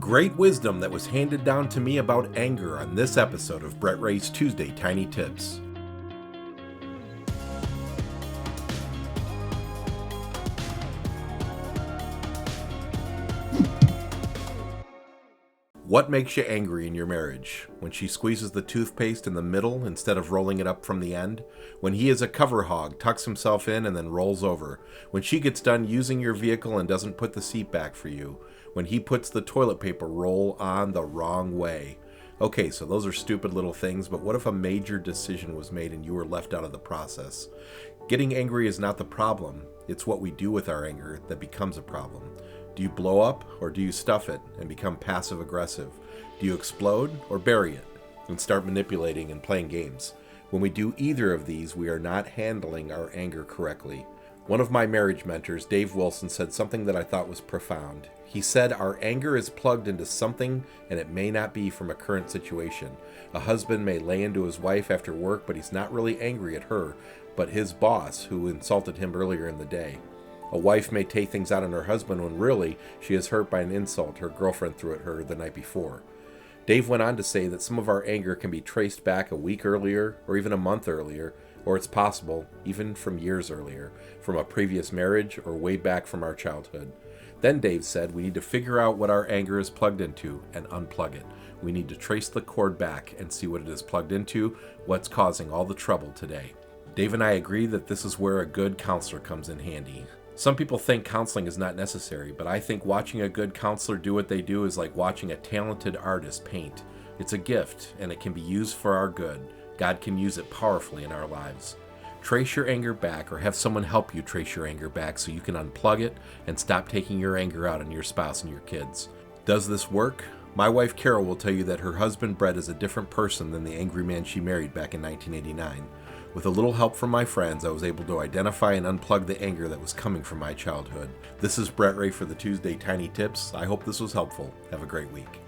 great wisdom that was handed down to me about anger on this episode of Brett Ray's Tuesday Tiny Tips. What makes you angry in your marriage? When she squeezes the toothpaste in the middle instead of rolling it up from the end? When he is a cover hog, tucks himself in and then rolls over? When she gets done using your vehicle and doesn't put the seat back for you? When he puts the toilet paper roll on the wrong way? Okay, so those are stupid little things, but what if a major decision was made and you were left out of the process? Getting angry is not the problem. It's what we do with our anger that becomes a problem. Do you blow up or do you stuff it and become passive aggressive? Do you explode or bury it and start manipulating and playing games? When we do either of these, we are not handling our anger correctly. One of my marriage mentors, Dave Wilson, said something that I thought was profound. He said, our anger is plugged into something and it may not be from a current situation. A husband may lay into his wife after work, but he's not really angry at her, but his boss who insulted him earlier in the day. A wife may take things out on her husband when really she is hurt by an insult her girlfriend threw at her the night before. Dave went on to say that some of our anger can be traced back a week earlier or even a month earlier, or it's possible even from years earlier, from a previous marriage or way back from our childhood. Then Dave said we need to figure out what our anger is plugged into and unplug it. We need to trace the cord back and see what it is plugged into, what's causing all the trouble today. Dave and I agree that this is where a good counselor comes in handy. Some people think counseling is not necessary, but I think watching a good counselor do what they do is like watching a talented artist paint. It's a gift, and it can be used for our good. God can use it powerfully in our lives. Trace your anger back, or have someone help you trace your anger back so you can unplug it and stop taking your anger out on your spouse and your kids. Does this work? My wife Carol will tell you that her husband Brett is a different person than the angry man she married back in 1989. With a little help from my friends, I was able to identify and unplug the anger that was coming from my childhood. This is Brett Ray for the Tuesday Tiny Tips. I hope this was helpful. Have a great week.